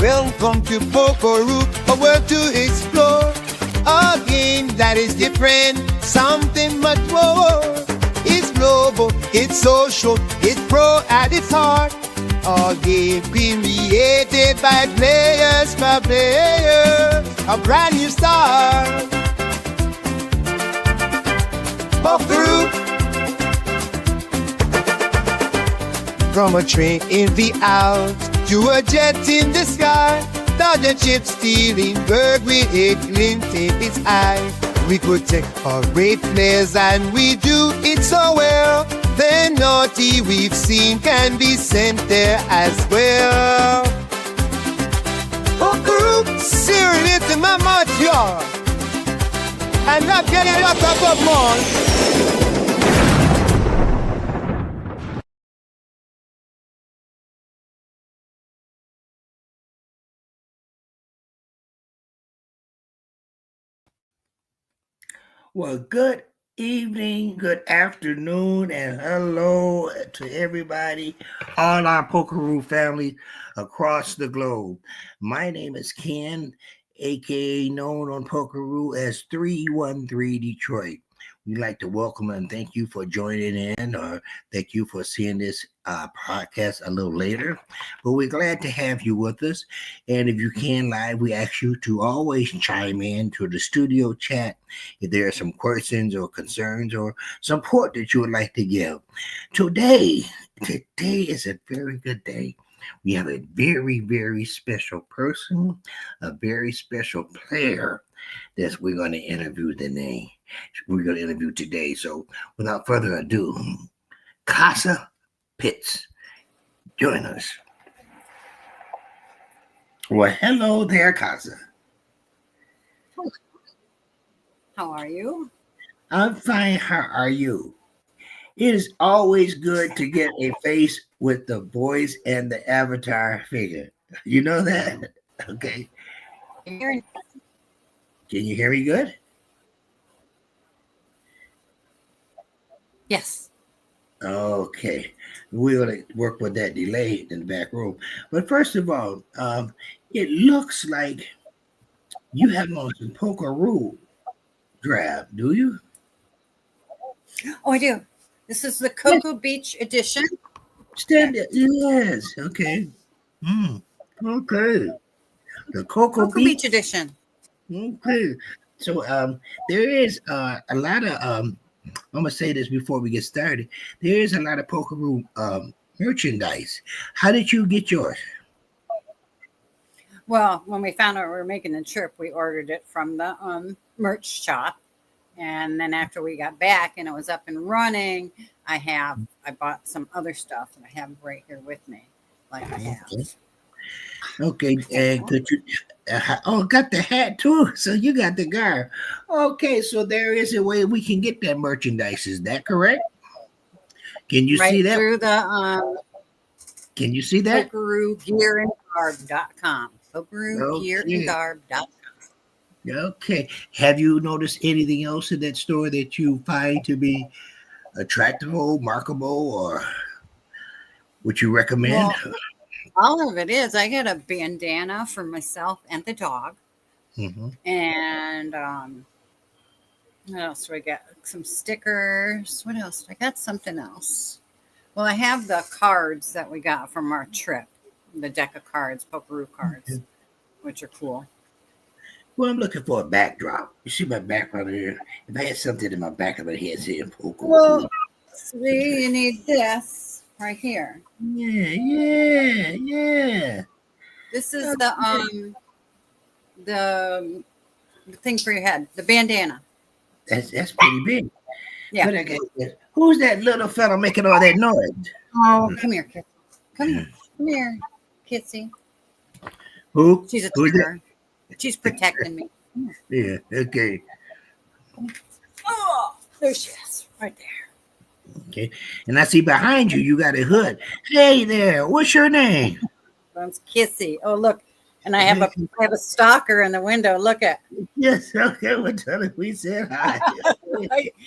Welcome to Pokeroo, a world to explore. A game that is different, something much more. It's global, it's social, it's pro at its heart. A game created by players for players. A brand new start. Pokeroo. From a train in the Alps to a jet in the sky, dodging ships, stealing bird with a glint in its eye. We protect our great players and we do it so well. The naughty we've seen can be sent there as well. Pokeroo, seriously to my mouth, y'all. And not getting locked up of more. Well, good evening, good afternoon, and hello to everybody, all our Pokeroo family across the globe. My name is Ken, aka known on Pokeroo as 313 Detroit. We'd like to welcome and thank you for joining in, or thank you for seeing this podcast a little later. But we're glad to have you with us. And if you can live, we ask you to always chime in to the studio chat if there are some questions or concerns or support that you would like to give. Today is a very good day. We have a very, very special person, a very special player that we're going to interview today. So without further ado, Casa Pitts, join us. Well, hello there, Casa. How are you? I'm fine. How are you? It is always good to get a face with the voice and the avatar figure. You know that? Okay. Can you hear me good? Yes. Okay. We're going to work with that delay in the back room. But first of all, it looks like you have on some Pokeroo draft, do you? Oh, I do. This is the Cocoa Beach edition. Yes. Okay. Okay. The Cocoa Beach edition. Okay. So there is a lot of I'm gonna say this before we get started. There is a lot of Pokeroo merchandise. How did you get yours? Well, when we found out we were making the trip, we ordered it from the merch shop. And then after we got back and it was up and running, I bought some other stuff that I have right here with me. Like I have. Okay, and could you? Got the hat too. So you got the garb. Okay, so there is a way we can get that merchandise. Is that correct? Can you see that? Through the Can you see that? PokerooGearandGarb.com. PokerooGearandGarb.com. Okay. Have you noticed anything else in that store that you find to be attractive, markable, or would you recommend? Well, all of it is. I get a bandana for myself and the dog. Mm-hmm. And what else do I get? Some stickers. What else? I got something else. Well, I have the cards that we got from our trip. The deck of cards, Pokeroo cards, which are cool. Well, I'm looking for a backdrop. You see my background here? If I had something in my back of my head saying Pokeroo. Well, see, you need this right here. Yeah. This is the thing for your head, the bandana. That's pretty big. Yeah. Who's that little fella making all that noise? Oh, come here, Kitsy. Come here, Kitsy. Who? She's a tiger. She's protecting me. Yeah. Okay. Oh, there she is, right there. Okay. And I see behind you, you got a hood. Hey there, what's your name? That's Kitsy. Oh, look. And I have a stalker in the window. Look at. Yes, okay. We said hi.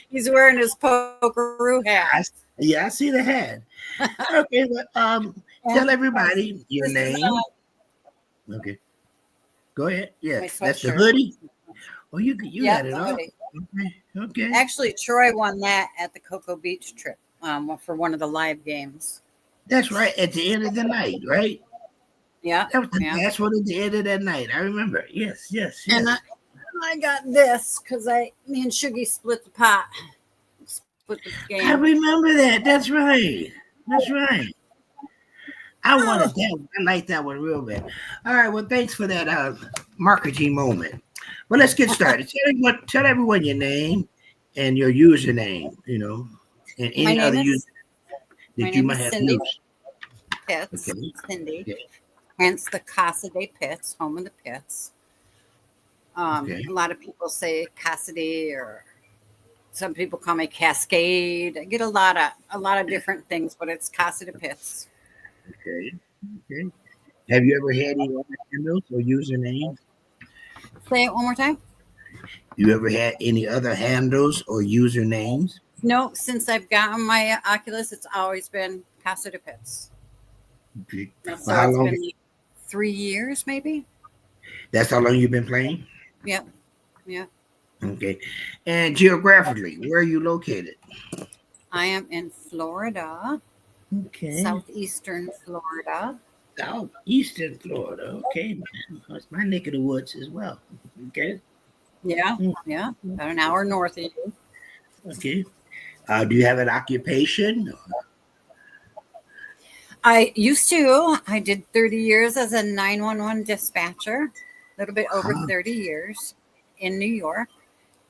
He's wearing his Pokeroo hat. I see the hat. Okay, well, tell everybody your name. Okay. Go ahead. My Yes, that's the sweatshirt. hoodie. Oh, you Yeah, got it the all. hoodie. Okay. Okay. Actually, Troy won that at the Cocoa Beach trip for one of the live games. That's right. At the end of the night, right? Yeah, That was the yeah. last one at the end of that night. I remember. Yes, yes, And yes. I got this because me and Shuggy split the pot, split the I game. remember that. That's right. That's right. I wanted Oh, that one. I like that one real bad. All right. Well, thanks for that marketing moment. Well, let's get started. Tell everyone your name and your username, and my any name other user is that you might have Cindy used. Pitts. Okay. Cindy, Okay. hence the Casa de Pitts, home of the Pitts. Okay. A lot of people say Cassidy, or some people call me Cascade. I get a lot of different things, but it's Casa de Pitts. Okay. Okay. Have you ever had any other handles or usernames? Say it one more time. You ever had any other handles or usernames? No, since I've gotten my Oculus, it's always been Casa de Pitts. Okay. So Well, how it's long? been 3 years, maybe. That's how long you've been playing? Yep. Yeah. Okay. And geographically, where are you located? I am in Florida, Okay. southeastern Florida. Southeastern Florida. Okay, man. That's my neck of the woods as well. Okay. Yeah. Yeah. About an hour north of you. Okay. Do you have an occupation? I used to. I did 30 years as a 911 dispatcher, a little bit over 30 years in New York.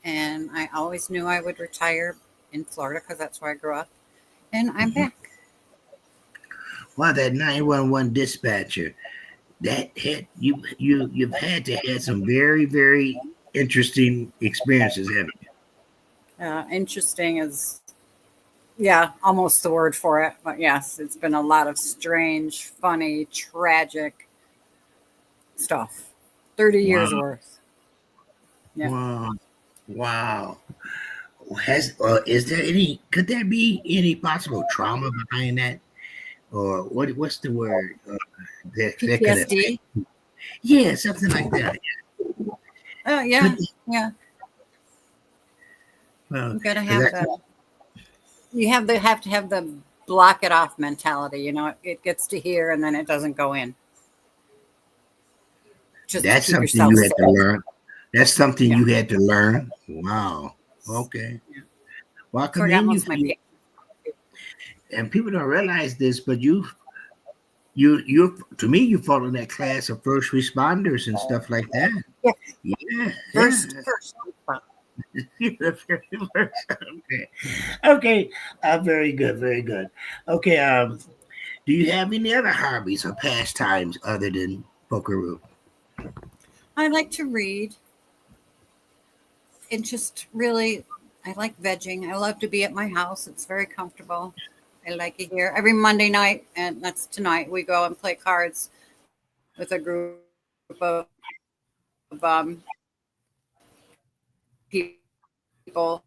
And I always knew I would retire in Florida because that's where I grew up. And I'm back. Well, that 911 dispatcher, you've had to have some very, very interesting experiences, haven't you? Interesting is, yeah, almost the word for it. But yes, it's been a lot of strange, funny, tragic stuff. 30 years worth. Yeah. Wow. Could there be any possible trauma behind that? Or what's the word? That could have, PTSD. yeah, something like that. Oh yeah, Could- yeah. well, You gotta 'cause have that's- the. You have to have the block it off mentality. You know, it gets to here and then it doesn't go in. Just to that's keep something yourself you had to safe. learn. That's something Yeah. you had to learn. Wow. Okay. Yeah. Well, I So I got commend you. most of my papers. And people don't realize this, but you to me, you fall in that class of first responders and stuff like that. Yeah. Yeah. First. The very first. Okay. Okay. Very good. Very good. Okay. Do you have any other hobbies or pastimes other than pokeroo? I like to read. And just really, I like vegging. I love to be at my house. It's very comfortable. I like it here. Every Monday night, and that's tonight, we go and play cards with a group of people.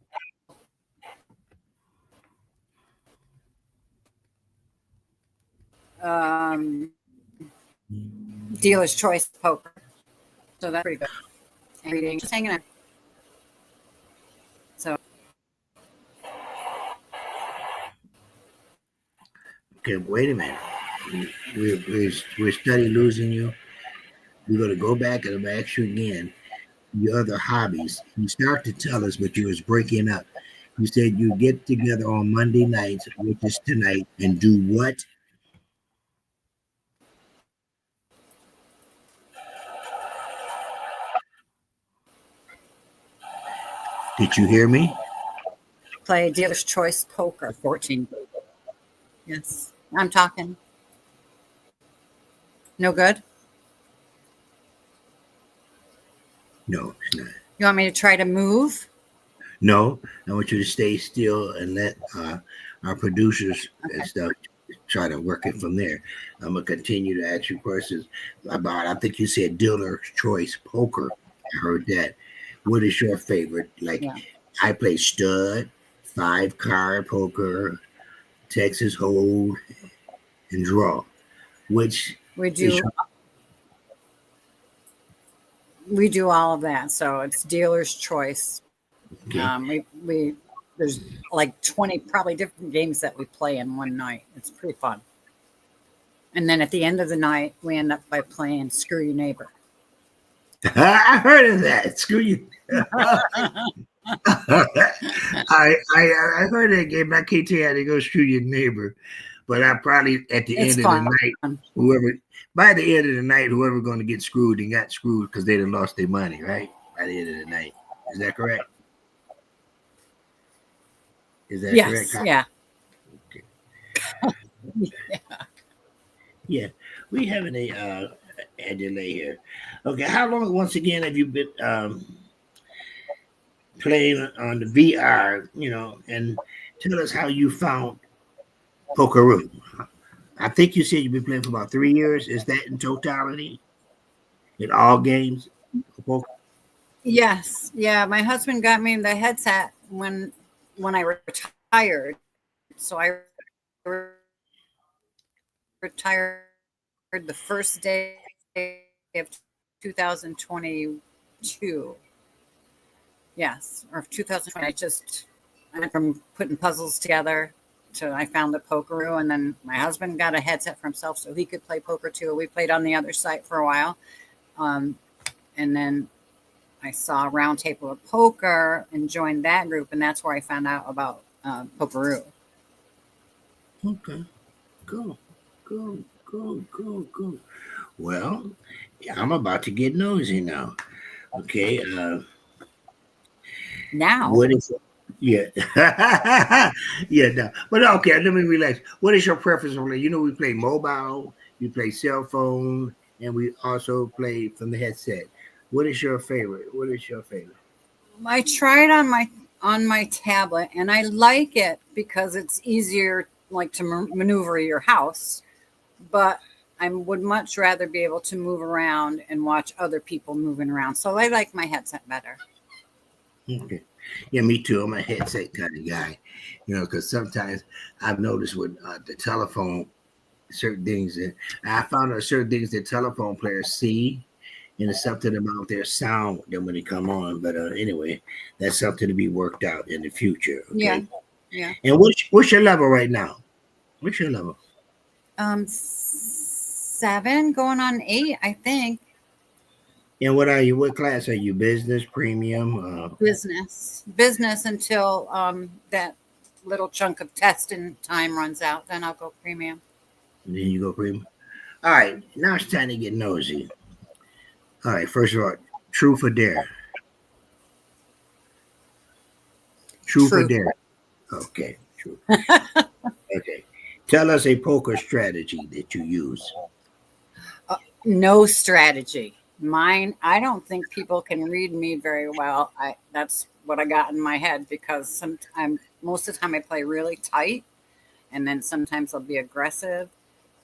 Dealer's choice poker. So that's pretty good. And reading, just hanging out. So Okay, wait a minute. We're study losing you. We're going to go back and I'm going to ask you again your other hobbies. You start to tell us, but you was breaking up. You said you get together on Monday nights, which is tonight, and do what? Did you hear me? play dealer's choice poker. 14. Yes, I'm talking. No good. No, it's not. You want me to try to move? No, I want you to stay still and let our producers and stuff try to work it from there. I'm gonna continue to ask you questions about. I think you said dealer's choice poker. I heard that. What is your favorite? Like, Yeah. I play stud, 5-card poker, Texas hold, and draw. Which We is do. your, we do all of that. So it's dealer's choice. Okay. We there's like 20 probably different games that we play in one night. It's pretty fun. And then at the end of the night, we end up by playing Screw Your Neighbor. I heard of that. Screw you. I heard that game. I can't tell you how to go screw your neighbor, but I probably at the It's end of fun. the night, by the end of the night, whoever going to get screwed and got screwed because they done lost their money, right? By the end of the night, is that correct? Is that Yes. correct? Yeah. Okay. Yeah, we having a delay here. Okay, how long once again have you been playing on the VR? And tell us how you found Pokeroo. I think you said you've been playing for about 3 years. Is that in totality? In all games? Yes. Yeah. My husband got me the headset when I retired. So I retired the first day of 2022. Yes, or 2020. I went from putting puzzles together to I found the Pokeroo, and then my husband got a headset for himself so he could play poker too. We played on the other site for a while, and then I saw Round Table of Poker and joined that group, and that's where I found out about Pokeroo. Okay, cool. Well, I'm about to get nosy now. Okay, Now, what is it? Yeah, yeah. No. But okay, let me relax. What is your preference? We play mobile, we play cell phone, and we also play from the headset. What is your favorite? I tried on my tablet, and I like it because it's easier, like to maneuver your house. But I would much rather be able to move around and watch other people moving around. So I like my headset better. Okay. Yeah, me too. I'm a headset kind of guy, because sometimes I've noticed with the telephone, certain things that I found out certain things that telephone players see, and it's something about their sound then when they come on. But anyway, that's something to be worked out in the future. Okay. Yeah. And what's your level right now? What's your level? 7 going on 8, I think. And what are you? What class are you? Business, premium? Business until that little chunk of testing time runs out. Then I'll go premium. And then you go premium. All right. Now it's time to get nosy. All right. First of all, truth or dare? Truth or dare? Okay. True. Okay. Tell us a poker strategy that you use. No strategy. Mine, I don't think people can read me very well. That's what I got in my head because most of the time I play really tight, and then sometimes I'll be aggressive.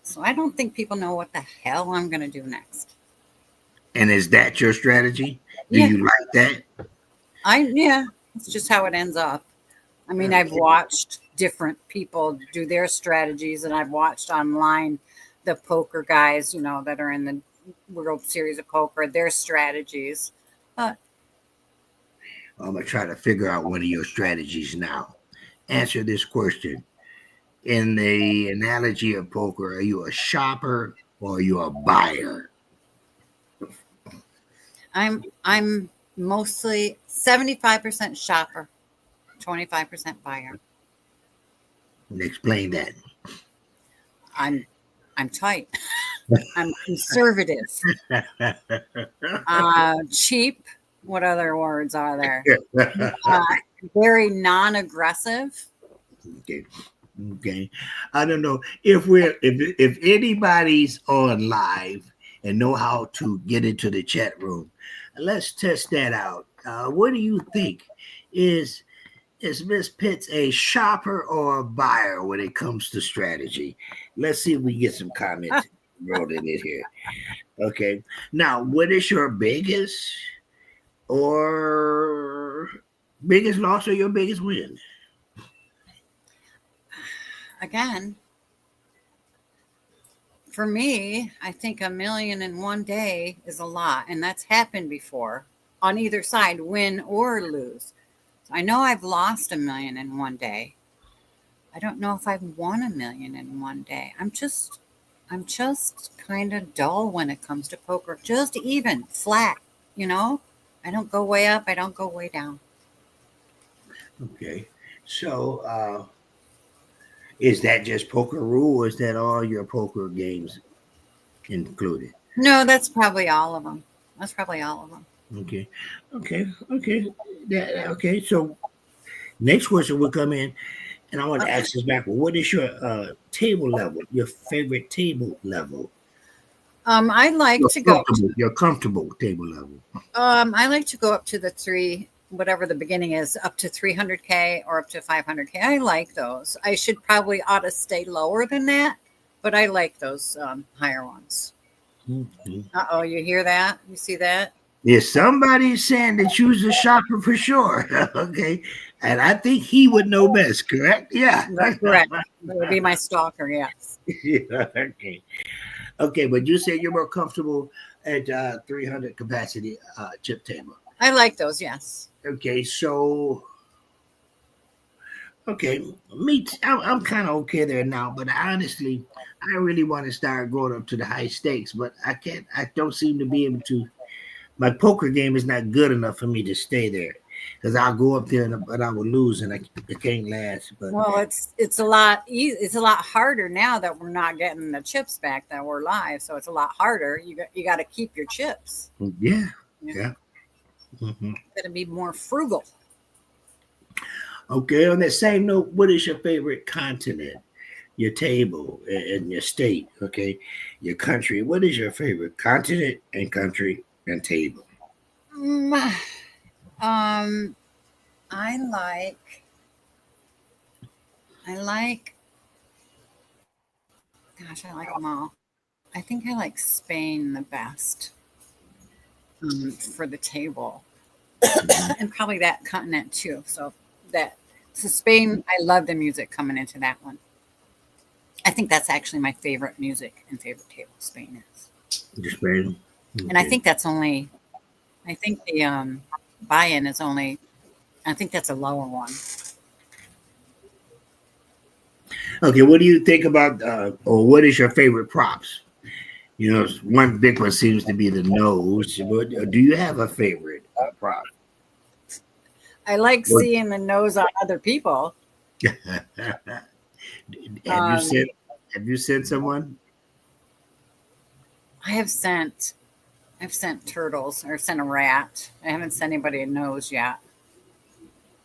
So I don't think people know what the hell I'm going to do next. And is that your strategy? Do Yeah. you like that? Yeah, it's just how it ends up. I mean, I've watched different people do their strategies, and I've watched online the poker guys, that are in the World Series of Poker, their strategies. I'm going to try to figure out one of your strategies now. Answer this question. In the analogy of poker, are you a shopper or are you a buyer? I'm mostly 75% shopper, 25% buyer. And explain that. I'm tight. I'm conservative. Cheap. What other words are there? Very non-aggressive. Okay. I don't know if anybody's on live and know how to get into the chat room. Let's test that out. What do you think? Is Miss Pitts a shopper or a buyer when it comes to strategy? Let's see if we get some comments rolled in it here. Okay. Now, what is your biggest loss or your biggest win? Again, For me, I think a million in one day is a lot, and that's happened before on either side, win or lose. So I know I've lost a million in one day. I don't know if I've won a million in one day. I'm just kind of dull when it comes to poker. Just even, flat, you know? I don't go way up, I don't go way down. Okay. So, is that just Pokeroo, or is that all your poker games included? No, that's probably all of them. That's probably all of them. Okay. Okay. Okay. So, next question will come in, and I want to Okay. ask this back. What is your table level? Your favorite table level? I like to go. Your comfortable table level. I like to go up to the three, whatever the beginning is, up to 300K or up to 500K. I like those. I should probably ought to stay lower than that, but I like those higher ones. Mhm. Uh-oh, you hear that? You see that? If somebody's saying that you's a shopper for sure, okay, and I think he would know best, correct? Yeah. That's correct. That would be my stalker, yes. Yeah, okay. Okay, but you said you're more comfortable at 300 capacity chip table. I like those, yes. Okay, so I'm kind of okay there now, but honestly, I really want to start going up to the high stakes, but I can't. I don't seem to be able to. My poker game is not good enough for me to stay there because I'll go up there but I will lose and I can't last. But Well, it's a lot it's a lot harder now that we're not getting the chips back that we're live, so it's a lot harder. You got to keep your chips. yeah. You Mhm. got to be more frugal. Okay. On that same note, what is your favorite continent? Your table and your state. Okay, your country. What is your favorite continent and country and table? Mm, Um, I like I like gosh, I like them all. I think I like Spain the best for the table, and probably that continent too. So Spain, I love the music coming into that one. I think that's actually my favorite music and favorite table. Spain is, Just Spain. and I think that's only. I think the buy-in is only. I think that's a lower one. Okay, what do you think about, or what is your favorite props? You know, one big one seems to be the nose. But do you have a favorite prop? I like What- seeing the nose on other people. have you Um, sent? Have you sent someone? I've sent turtles or sent a rat. I haven't sent anybody a nose yet.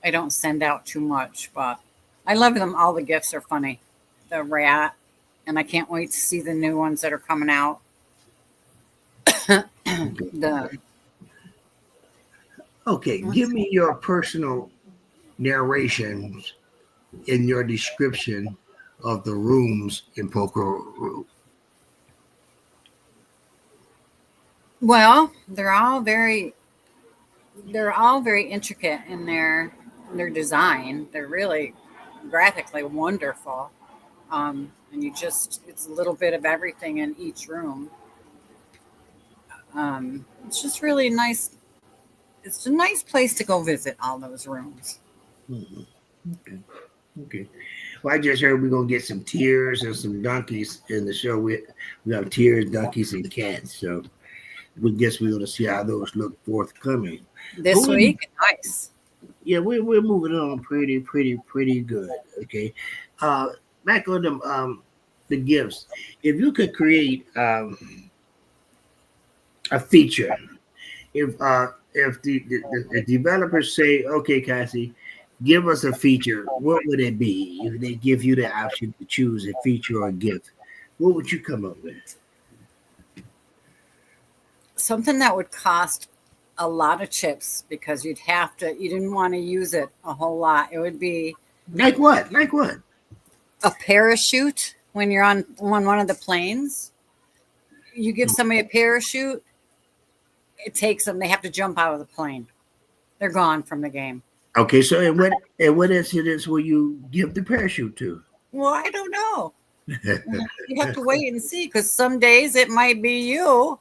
I don't send out too much, but I love them. All the gifts are funny. The rat, and I can't wait to see the new ones that are coming out. The Okay, give me your personal narrations in your description of the rooms in Poker. well, they're all very intricate in their design. They're really graphically wonderful. And it's a little bit of everything in each room. It's just really nice. It's a nice place to go visit all those rooms. Mhm. Okay. Well, I just heard we're gonna get some tears and some donkeys in the show. We have tears, donkeys, and cats. So we guess we're gonna see how those look forthcoming. This Who- week, nice. Yeah, we're moving on pretty good. Okay. Back on the gifts. If you could create a feature, if the developers say, okay, Cassie, give us a feature, what would it be? If they give you the option to choose a feature or a gift, what would you come up with? Something that would cost a lot of chips because you didn't want to use it a whole lot. It would be Like what? Like what? a parachute when you're on one of the planes. You give somebody a parachute, it takes them, they have to jump out of the plane. They're gone from the game. Okay, so in what incidents will you give the parachute to? Well, I don't know. You have to wait and see because some days it might be you.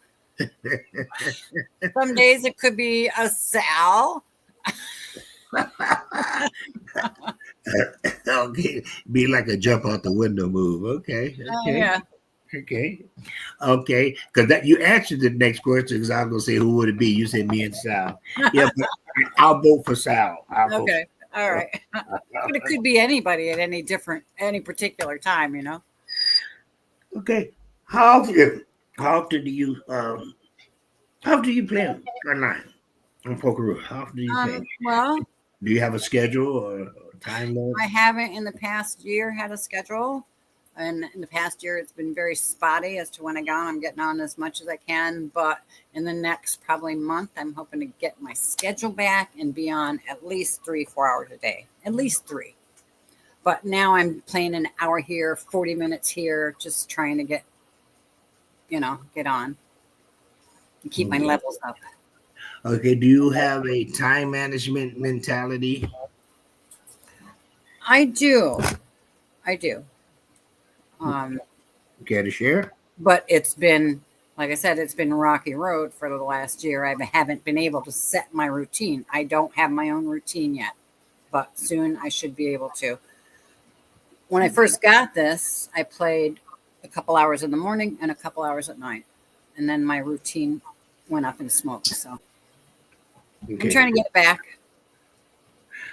Some days it could be a Sal. Okay, be like a jump out the window move. Okay, Oh, okay, yeah. okay, okay. Because that you answered the next question. Because I was gonna say who would it be? You said me and Sal. Yeah, but I'll vote for Sal. I'll vote. Okay. All right. But it could be anybody at any particular time, you know. Okay. How often do you how often do you play online on Pokeroo? How often do you play? Well, Do you have a schedule or time limit? I haven't in the past year had a schedule. And in the past year, it's been very spotty as to when I go on. I'm getting on as much as I can. But in the next probably month, I'm hoping to get my schedule back and be on at least 3-4 hours a day. At least 3. But now I'm playing an hour here, 40 minutes here, just trying to get on and keep my Okay. levels up. Okay. Do you have a time management mentality? I do. I do. Care to share? But it's been, like I said, it's been a rocky road for the last year. I haven't been able to set my routine. I don't have my own routine yet, but soon I should be able to. When I first got this, I played a couple hours in the morning and a couple hours at night. And then my routine went up in smoke. So I'm Okay. trying to get it back.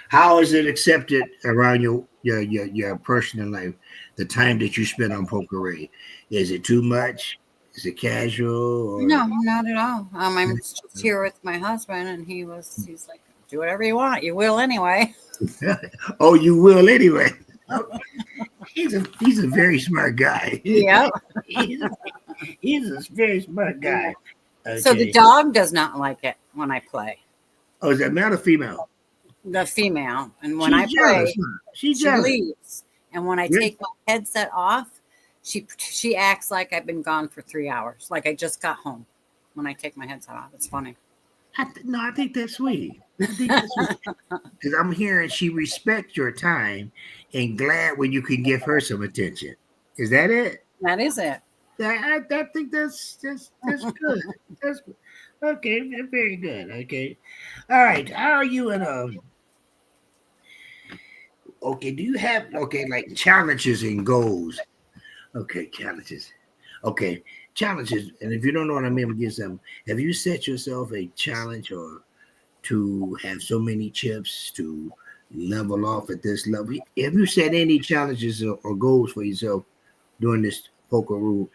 How is it accepted around your personal life? The time that you spend on Poker, is it too much? Is it casual? Or... No, not at all. I'm just here with my husband, and he's like, do whatever you want. You will anyway. Oh, you will anyway. He's a very smart guy. Yeah. he's a very smart guy. So the Okay. dog does not like it when I play. Oh, is that male or female? The female, and when She's I jealous. play, Huh? She's she jealous. leaves. And when I Really? take my headset off, she acts like I've been gone for 3 hours, like I just got home. When I take my headset off, it's funny. No, I think that's sweet. I think that's sweet. Because I'm hearing she respects your time and glad when you can give her some attention. Is that it? That is it. I think that's good. That's okay. Very good. Okay. All right. How are you in okay, do you have like challenges and goals? Okay, challenges. Okay, challenges. And if you don't know what I mean, I'm gonna give some. Have you set yourself a challenge or to have so many chips to level off at this level? Have you set any challenges or goals for yourself during this poker rule?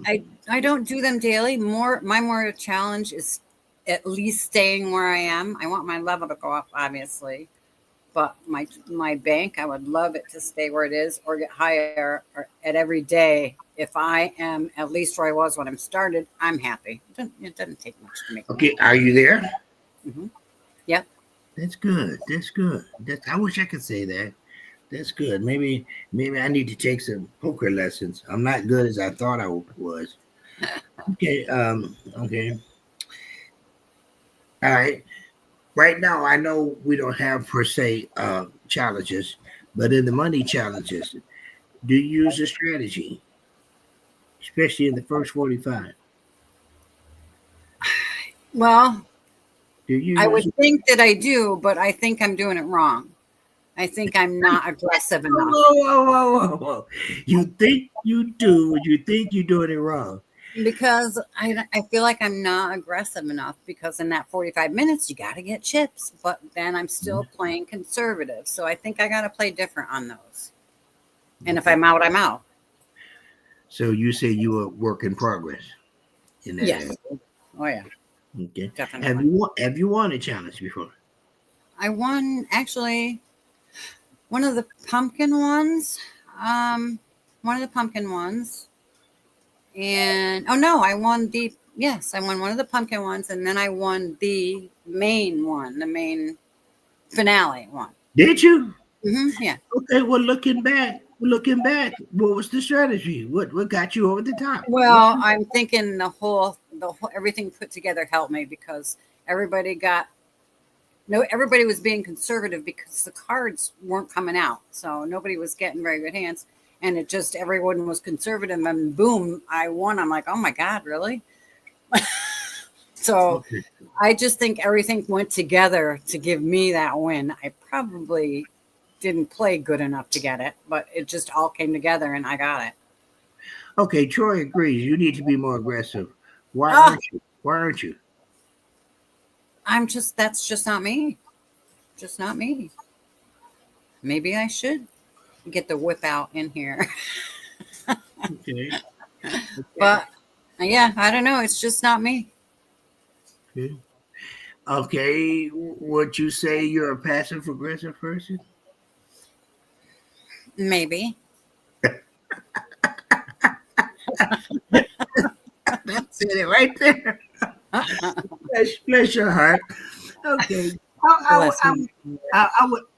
I don't do them daily. My challenge is at least staying where I am. I want my level to go up, obviously, but my bank, I would love it to stay where it is or get higher or at every day. If I am at least where I was when I started, I'm happy. It doesn't take much to make me Okay, are you there? happy. Yep. That's good. That's good. I wish I could say that. That's good. Maybe I need to take some poker lessons. I'm not good as I thought I was. Okay. Okay. All right. Right now, I know we don't have per se challenges, but in the money challenges, do you use a strategy, especially in the first 45? Well, Do you I use would think that I do, but I think I'm doing it wrong. I think I'm not aggressive Whoa, enough whoa. You think you do, but you think you're doing it wrong. because I feel like I'm not aggressive enough because in that 45 minutes, you got to get chips, but then I'm still playing conservative. So I think I got to play different on those. And if I'm out, I'm out. So you say you are work in progress in that Yes. area. Oh, yeah. Okay. Definitely. Have you won a challenge before? I won actually one of the pumpkin ones. One of the pumpkin ones. And I won one of the pumpkin ones, and then I won the main one, the main finale one. Did you? Yeah. Okay. Well, looking back, what was the strategy? What got you over the top? Well, I'm thinking the whole everything put together helped me because everybody was being conservative because the cards weren't coming out, so nobody was getting very good hands. and it just everyone was conservative, and boom, I won. I'm like, oh my god, really? So Okay. I just think everything went together to give me that win. I probably didn't play good enough to get it, but it just all came together and I got it. Okay, Troy agrees. You need to be more aggressive. Why Ah, aren't you? Why aren't you? that's just not me. Just not me. Maybe I should get the whip out in here. Okay. But yeah, I don't know. It's just not me. Okay. Okay. Would you say you're a passive aggressive person? Maybe. That's it right there. Bless your heart. Okay. Bless me.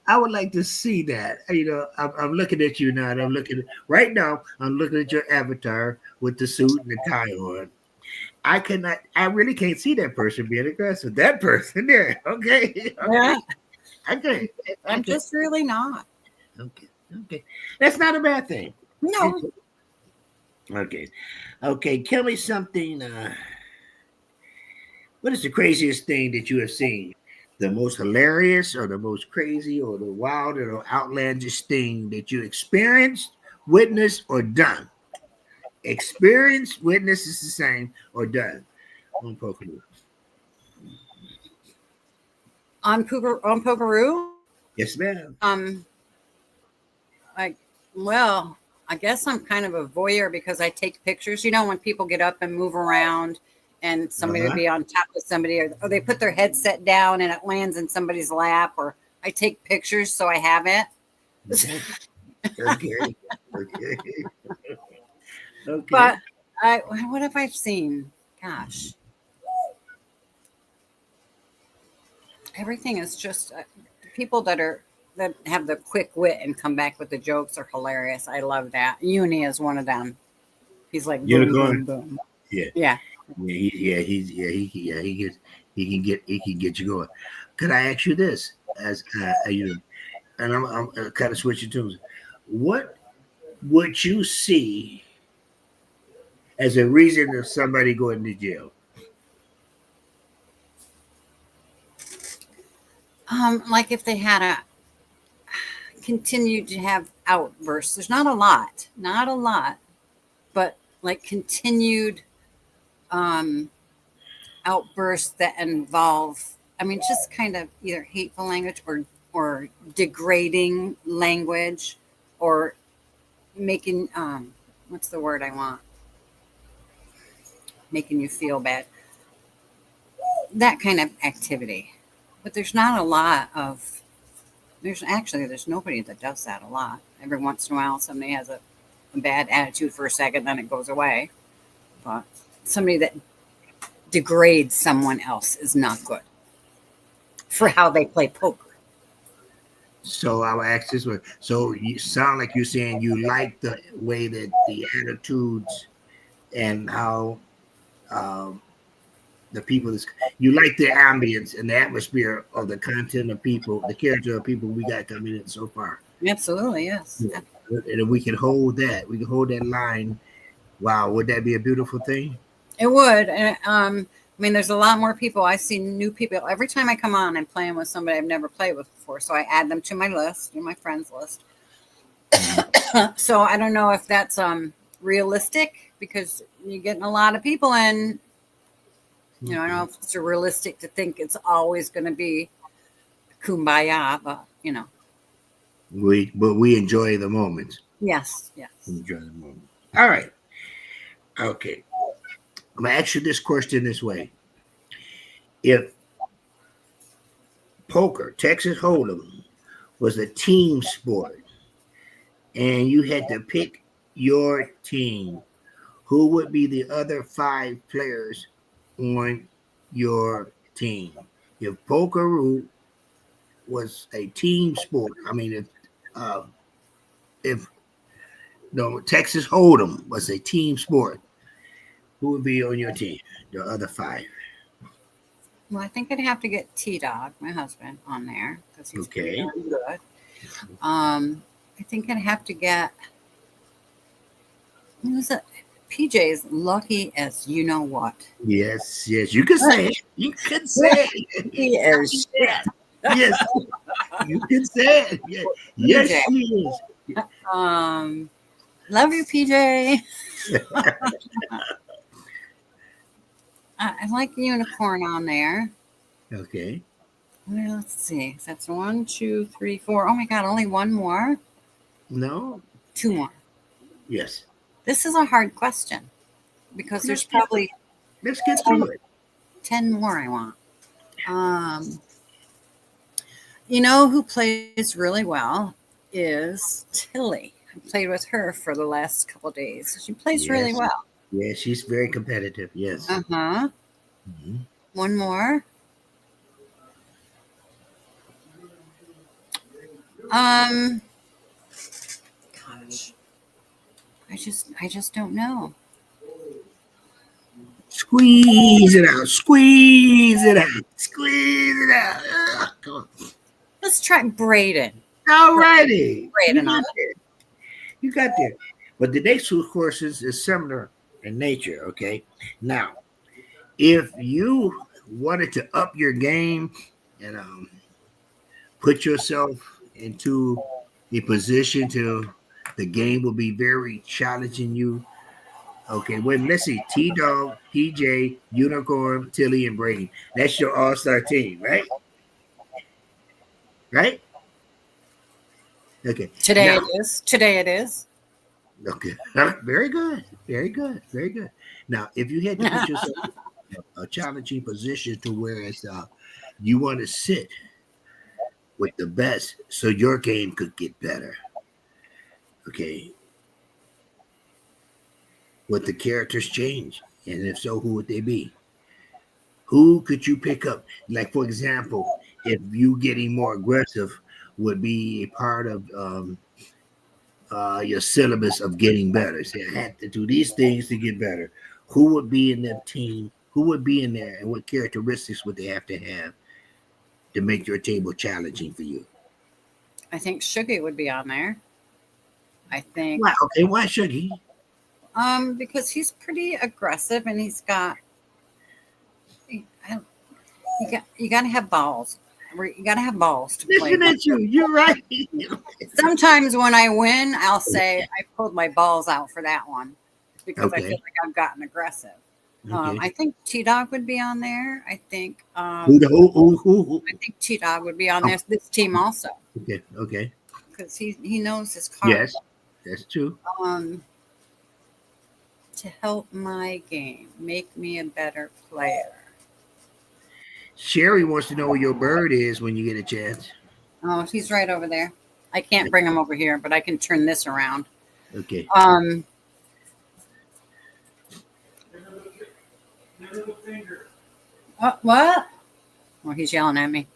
I would like to see that. You know, I'm looking at you now. And I'm looking right now. I'm looking at your avatar with the suit and the tie on. I cannot. I really can't see that person being aggressive. That person there. Okay. Yeah, Okay. I'm Okay. just really not. Okay. Okay. That's not a bad thing. No. Okay. Okay. Tell me something. What is the craziest thing that you have seen? The most hilarious, or the most crazy, or the wild, or outlandish thing that you experienced, witnessed, or done? Experience, witness is the same, or done on Pokemon. On Pokeroo, Yes, ma'am. I well, I guess I'm kind of a voyeur because I take pictures. You know, when people get up and move around, and somebody would Uh-huh. be on top of somebody, or they put their headset down and it lands in somebody's lap, or I take pictures so I have it. Okay. Okay. Okay. But what have I seen? Gosh, everything is just people that have the quick wit and come back with the jokes are hilarious. I love that. Uni is one of them. He's like boom, Unicorn. boom, boom. Yeah. Yeah. He can get you going. Could I ask you this as you know, and I'm kind of switching tunes. What would you see as a reason of somebody going to jail? Like if they had a continued to have outbursts. There's not a lot, but like continued um outbursts that involve, I mean, just kind of either hateful language or degrading language, or making what's the word I want, making you feel bad, that kind of activity. But there's not a lot of, there's nobody that does that a lot. Every once in a while somebody has a bad attitude for a second, then it goes away. But somebody that degrades someone else is not good for how they play poker. So I'll ask this one. So you sound like you're saying you like the way that the attitudes and how um, the people is, you like the ambience and the atmosphere of the content of people, the character of people we got coming in so far. Absolutely, yes. Yeah. And if we can hold that line. Wow, would that be a beautiful thing? It would. And I mean, there's a lot more people. I see new people every time I come on. I'm playing with somebody I've never played with before, so I add them to my list, my friends list. So I don't know if that's realistic, because you're getting a lot of people in. You know, I don't know if it's realistic to think it's always going to be kumbaya, but we enjoy the moments. yes. Enjoy the moment. All right. Okay. I'm gonna ask you this question this way. If poker, Texas Hold'em, was a team sport and you had to pick your team, who would be the other 5 players on your team? If Pokeroo was a team sport, I mean, if no Texas Hold'em was a team sport, who would be on your team? The other 5. Well, I think I'd have to get T-Dog, my husband, on there because he's pretty Okay. darn good. I think I'd have to get Who's it? PJ's lucky as you know what. Yes, you can say it. You can say it. He is shit. Yes, you can say it. Yes, PJ. she is. Love you, PJ. I like the unicorn on there. Okay. Well, let's see. That's 1, 2, 3, 4. Oh my God, only one more? No. 2 more. Yes. This is a hard question because there's probably Let's get through it. 10 more I want. You know who plays really well is Tilly. I played with her for the last couple of days. She plays really Yes. well. Yeah, she's very competitive. Yes. Uh-huh. Mhm. One more. Gosh. I just don't know. Squeeze it out. Squeeze it out. Squeeze it out. Ugh, come on. Let's try Braden. All righty. Braden on it. You got there. But the next two courses is similar in nature, okay? Now, if you wanted to up your game and put yourself into the position to the game will be very challenging you. Okay, well, let's see. T-Dog, PJ, Unicorn, Tilly, and Brady. That's your all-star team, right? Right? Okay. Today Now, it is. Today it is. okay. Very good. Very good. Very good. Now, if you had to put yourself in a challenging position to where it's you want to sit with the best so your game could get better. Okay. Would the characters change? And if so, who would they be? Who could you pick up? Like, for example, if you getting more aggressive would be a part of your syllabus of getting better. Say, I had to do these things to get better. Who would be in that team? Who would be in there? And what characteristics would they have to make your table challenging for you? I think Shuggy would be on there. I think Why? Okay, why should he? because he's pretty aggressive and he's got you got to have balls. You got to have balls to play. Listen at you. You're right. Sometimes when I win, I'll say I pulled my balls out for that one because I Okay. feel like I've gotten aggressive. Okay. I think T Dog would be on there. I think Who? I think T Dog would be on this team also Okay. Okay. because he knows his cards. Yes, that's true. To help my game, make me a better player. Sherry wants to know where your bird is when you get a chance. Oh, he's right over there. I can't bring him over here, but I can turn this around. Okay. What? Oh, he's yelling at me.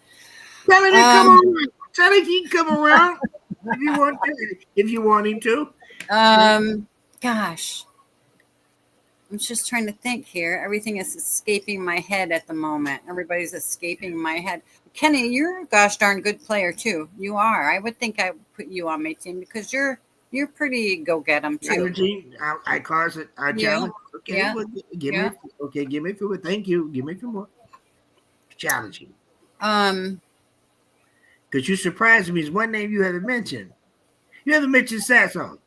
Tell him to come around. Tell him he can come around if you want him to. Gosh. I'm just trying to think here. Everything is escaping my head at the moment. Everybody's escaping my head. Kenny, you're a gosh darn good player too. You are. I would think I would put you on my team because you're pretty go get 'em too. Energy. I cause it. I challenge. Okay. Yeah. Well, give me a few more. Thank you. Give me a few more. Challenging. Because you surprised me. Is one name you haven't mentioned. You haven't mentioned Sasso.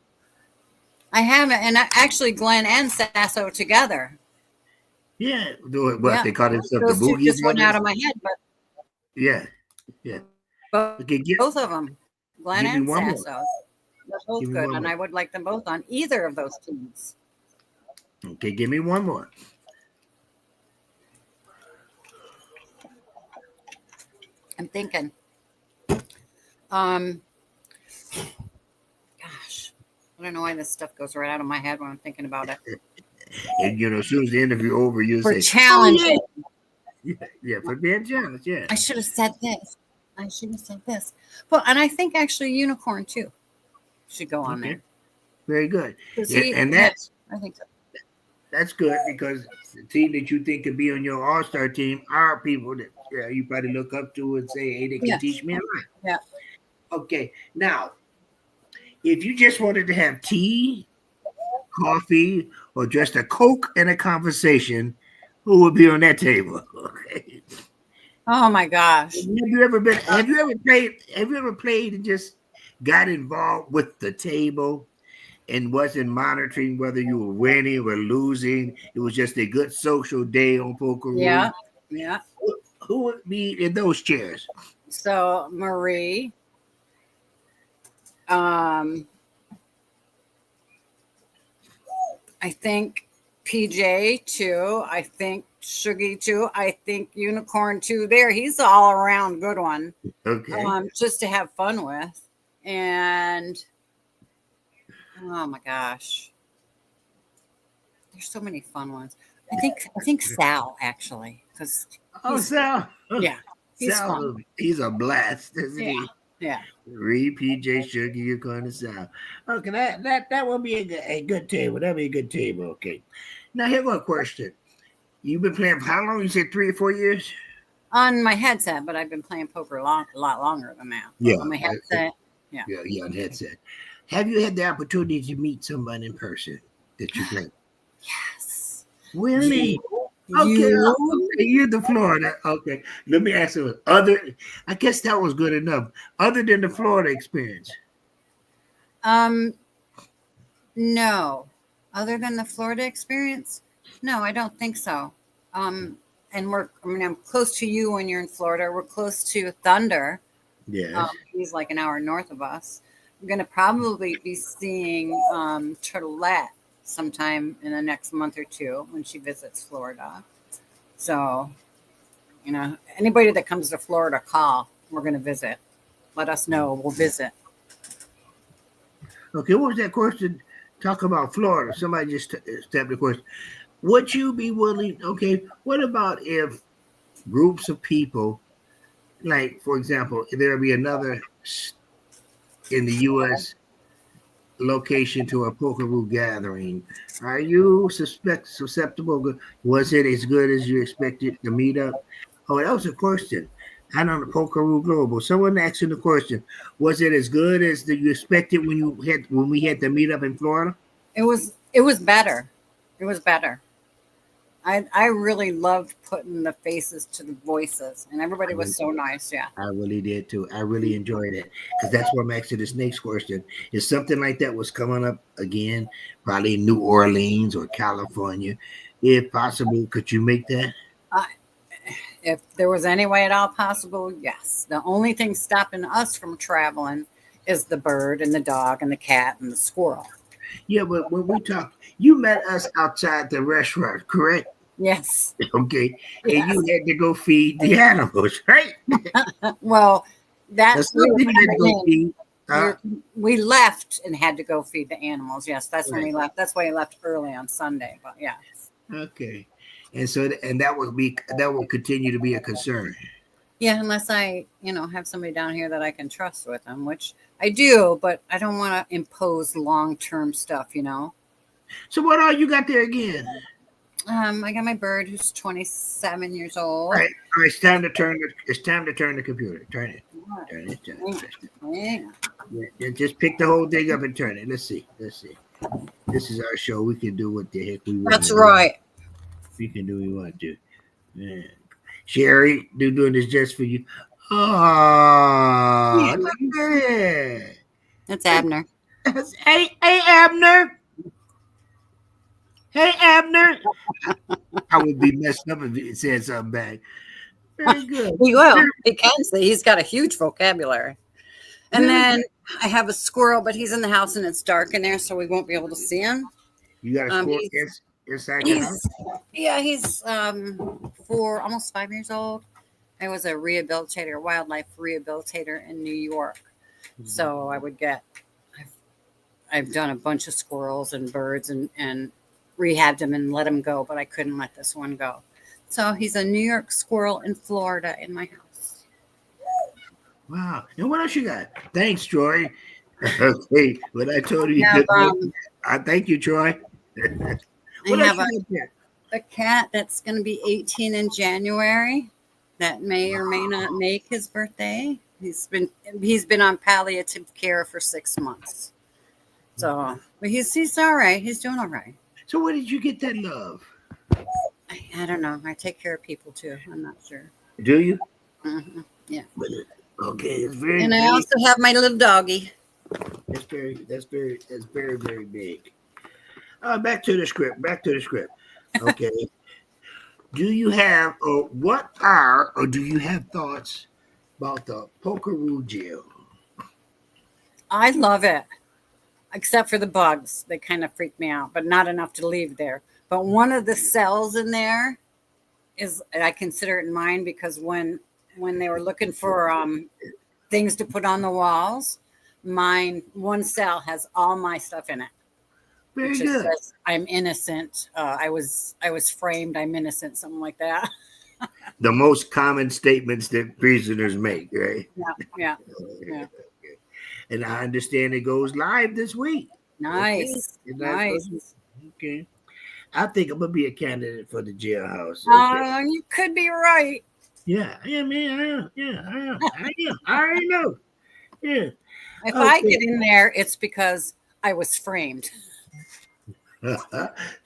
I haven't, and actually Glenn and Sasso together. Yeah. They call themselves the Those two Boogie just went Brothers? out of my head, but Yeah. both, Okay. both of them, Glenn give me and one more. Sasso, they're both Give me good, one and more. I would like them both on either of those teams. Okay. Give me one more. I'm thinking. Gosh, I don't know why this stuff goes right out of my head when I'm thinking about it. And as soon as the interview over, you For say challenging. Yeah, for being challenged. Yeah. I should have said this. Well, and I think actually Unicorn too should go on Okay. there. Very good. 'Cause Yeah, and that's I think so. That's good because the team that you think could be on your all-star team are people that you probably look up to and say, hey, they can Yes. teach me a lot. Yeah. Okay. Now, if you just wanted to have T, coffee, or just a Coke and a conversation, who would be on that table? Okay. Oh my gosh. Have you ever played? Have you ever played and just got involved with the table and wasn't monitoring whether you were winning or losing? It was just a good social day on Poker Yeah. Room. Yeah. Who would be in those chairs? So Marie, I think PJ too. I think Shuggy too. I think Unicorn too. There, he's an all around good one. Okay. Just to have fun with. And oh my gosh, there's so many fun ones. I think Sal actually, because Sal. yeah, he's fun. He's a blast, isn't Yeah, he? yeah. Reed, PJ, Sugar, Unicorn, and Sal. Okay, that will be a good table. That'll be a good table. Okay. Now here's one question. You've been playing for how long? You said 3 or 4 years? On my headset, but I've been playing poker a lot longer than that. Yeah. On my headset. Yeah, on headset. Have you had the opportunity to meet someone in person that you play? Yes. Really? You? Okay, you're the Florida. Okay. Let me ask you I guess that was good enough. Other than the Florida experience. No. Other than the Florida experience, no, I don't think so. And I'm close to you when you're in Florida. We're close to Thunder. Yeah. He's like an hour north of us. I'm going to probably be seeing Turtlette sometime in the next month or two when she visits Florida. So, anybody that comes to Florida, call. We're going to visit. Let us know. We'll visit. Okay, what was that question? Talk about Florida. Somebody just stepped the question. Would you be willing? Okay, what about if groups of people, like for example, there'll be another in the U.S. location to a Pokeroo gathering? Are you susceptible? Was it as good as you expected the meetup? Oh, that was a question. I know the Pokeroo Global. Someone asking the question: was it as good as you expected when we had the meetup in Florida? It was better. It was better. I really loved putting the faces to the voices, and everybody was so nice. Yeah, I really did too. I really enjoyed it because that's what I'm asking this next question. If something like that was coming up again, probably in New Orleans or California, if possible, could you make that? if there was any way at all possible, yes. The only thing stopping us from traveling is the bird and the dog and the cat and the squirrel. Yeah, but when we talk, you met us outside the restaurant, correct? Yes. Okay. Yes. And you had to go feed the animals, right? Well, that's we left and had to go feed the animals. Yes, that's when we left. That's why we left early on Sunday. But yeah. Okay. And so that will continue to be a concern. Yeah, unless I, have somebody down here that I can trust with them, which I do, but I don't want to impose long-term stuff, So what all you got there again? I got my bird who's 27 years old. All right. It's time to turn the computer. Turn it. Yeah, just pick the whole thing up and turn it. Let's see. This is our show. We can do what the heck we want. That's right. We can do what we want to. Yeah. Sherry, doing this just for you. Oh, look at it. That's Abner. Hey, Abner. Hey, Abner. I would be messed up if he said something back. Very good. He will. He can say he's got a huge vocabulary. And then I have a squirrel, but he's in the house and it's dark in there, so we won't be able to see him. You got a squirrel inside the house? Yeah, he's almost 5 years old. I was a wildlife rehabilitator in New York. So I would I've done a bunch of squirrels and birds and rehabbed them and let them go, but I couldn't let this one go. So he's a New York squirrel in Florida in my house. Wow. And what else you got? Thanks, Troy. Okay. What I told you. I thank you, Troy. I have a cat that's going to be 18 in January that may or may not make his birthday. He's been on palliative care for 6 months. So, but he's all right. He's doing all right. So where did you get that love? I don't know. I take care of people too. I'm not sure. Do you? Hmm. Yeah. Okay, it's very. And I also have my little doggy. That's very big. Back to the script. Okay. Do you have or do you have thoughts about the Pokeroo jail? I love it, except for the bugs. They kind of freak me out, but not enough to leave there. But one of the cells in there is, I consider it mine, because when they were looking for things to put on the walls, one cell has all my stuff in it. Very Which good. says, I'm innocent. I was framed. I'm innocent. Something like that. The most common statements that prisoners make, right? Yeah. And I understand it goes live this week. Nice. Okay. Nice. Okay. I think I'm gonna be a candidate for the jailhouse. Okay. You could be right. Yeah, man, I am. Yeah, I am. I already know. Yeah. If I get in there, it's because I was framed.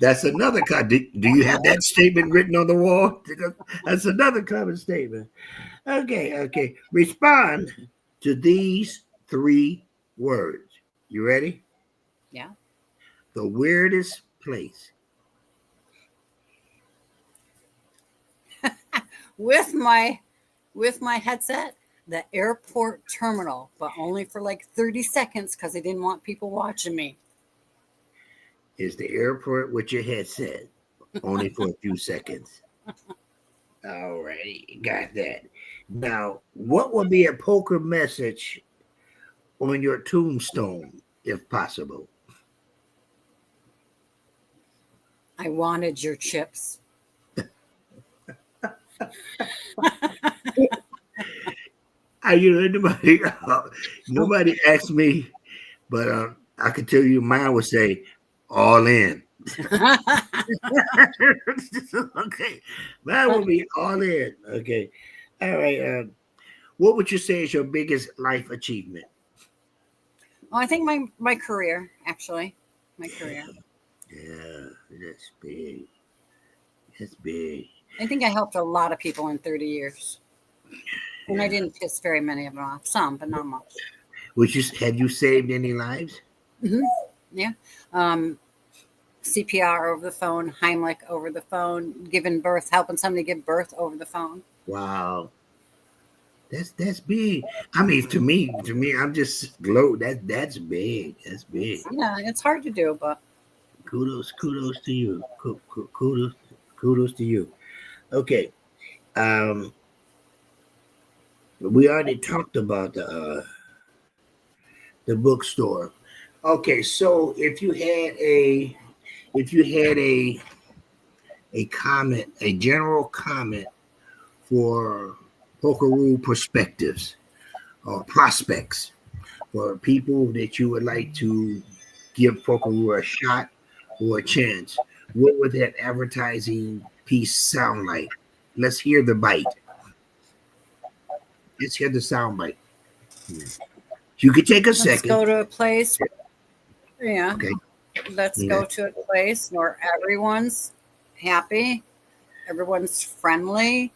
That's another. Do you have that statement written on the wall? That's another common statement. Okay. Respond to these 3 words. You ready? Yeah. The weirdest place. With my headset, the airport terminal, but only for like 30 seconds because I didn't want people watching me. Is the airport with your headset, only for a few seconds. All righty, got that. Now, what would be a poker message on your tombstone, if possible? I wanted your chips. Nobody asked me, but I could tell you mine would say, all in. Okay, that would be all in. Okay, all right. What would you say is your biggest life achievement? Well, I think my career, actually, my career. Yeah, that's big. That's big. I think I helped a lot of people in 30 years, and I didn't piss very many of them off. Some, but not much. Had you saved any lives? Mm-hmm. Yeah. CPR over the phone, Heimlich over the phone, giving birth, helping somebody give birth over the phone. Wow. That's big. I mean, to me, I'm just glow. That's big. That's big. Yeah, it's hard to do, but kudos to you. Kudos to you. Okay. We already talked about the bookstore. Okay, so if you had a comment, a general comment for Pokeroo perspectives or prospects for people that you would like to give Pokeroo a shot or a chance, what would that advertising piece sound like? Let's hear the bite. Let's hear the sound bite. You could take a second. Let's go to a place. Yeah. Okay. Let's go to a place where everyone's happy, everyone's friendly,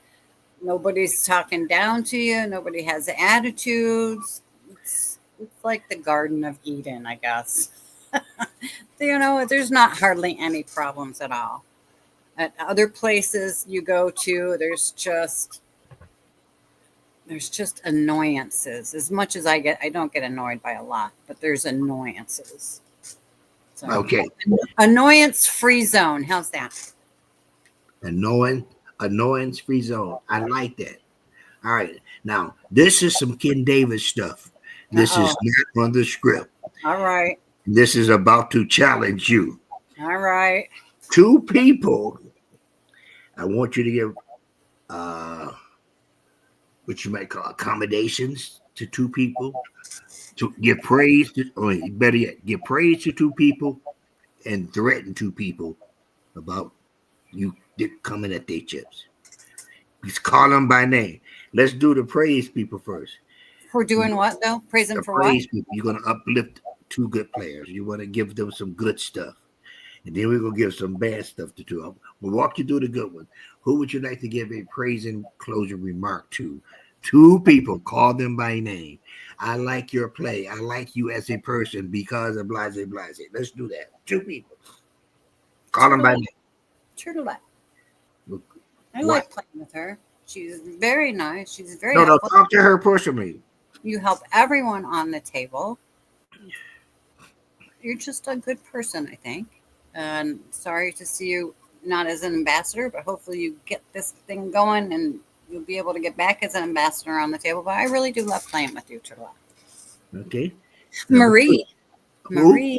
nobody's talking down to you, nobody has attitudes. It's like the Garden of Eden, I guess. There's not hardly any problems at all. At other places you go to, there's just annoyances. As much as I don't get annoyed by a lot, but there's annoyances. So, okay. Annoyance-free zone. How's that? Annoyance-free zone. I like that. All right. Now, this is some Ken Davis stuff. This is not on the script. All right. This is about to challenge you. All right. 2 people. I want you to give what you might call accommodations to 2 people. To give praise to, or better yet, give praise to 2 people and threaten 2 people about you coming at their chips. Just call them by name. Let's do the praise people first. For doing what though? Praise them for praise what? People. You're gonna uplift two good players. You want to give them some good stuff. And then we're going to give some bad stuff to two. We'll walk you through the good one. Who would you like to give a praising closing remark to? Two people. Call them by name. I like your play. I like you as a person because of blase, blase. Let's do that. Two people. Call them by name. Turtleette. Look, I what? like playing with her. She's very nice. She's very No, helpful. talk to her personally. You help everyone on the table. You're just a good person, I think. And sorry to see you not as an ambassador, but hopefully you get this thing going and you'll be able to get back as an ambassador on the table. But I really do love playing with you, Turtle. Okay. Marie. Who?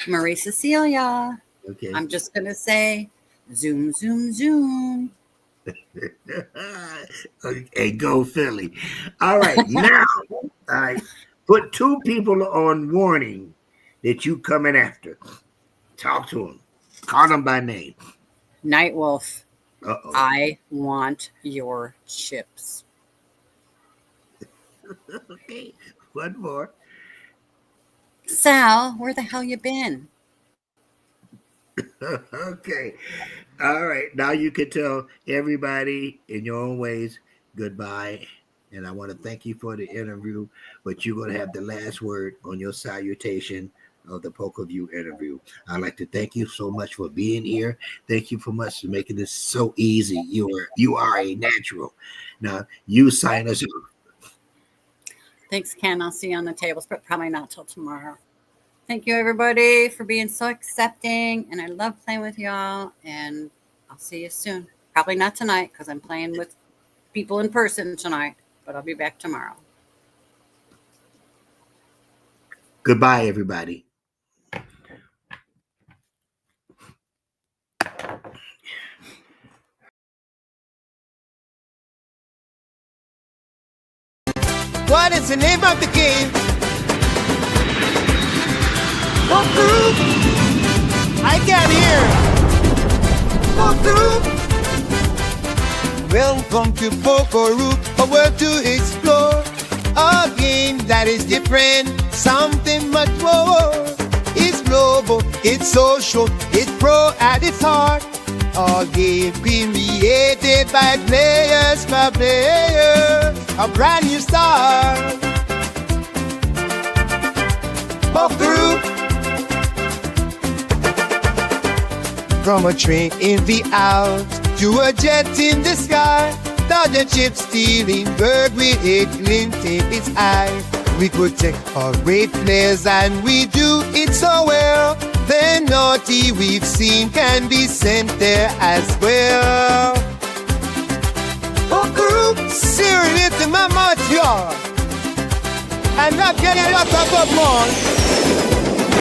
Marie Cecilia. Okay. I'm just going to say, zoom, zoom, zoom. Okay, go Philly. All right, now I put two people on warning that you coming after. Talk to them. Call them by name. Night Wolf. Uh-oh. I want your chips. Okay, one more. Sal, where the hell you been? Okay. All right. Now you can tell everybody in your own ways goodbye. And I want to thank you for the interview, but you're going to have the last word on your salutation of the Poker View interview. I'd like to thank you so much for being here. Thank you so much for making this so easy. You are a natural. Now you sign us up. Thanks, Ken. I'll see you on the tables, but probably not till tomorrow. Thank you, everybody, for being so accepting. And I love playing with y'all. And I'll see you soon. Probably not tonight because I'm playing with people in person tonight, but I'll be back tomorrow. Goodbye, everybody. What is the name of the game? Go through. I can't hear. Go through. Welcome to Pokeroo, a world to explore. A game that is different, something much more. It's global, it's social, it's pro at its heart. All game created by players for players. A brand new start. Pokeroo. From a train in the Alps to a jet in the sky, Dodger chips stealing bird with a glint in its eye. We protect our great players and we do it so well. The naughty we've seen can be sent there as well. Pokeroo, serious in my mouth, y'all. And not getting a lot of more.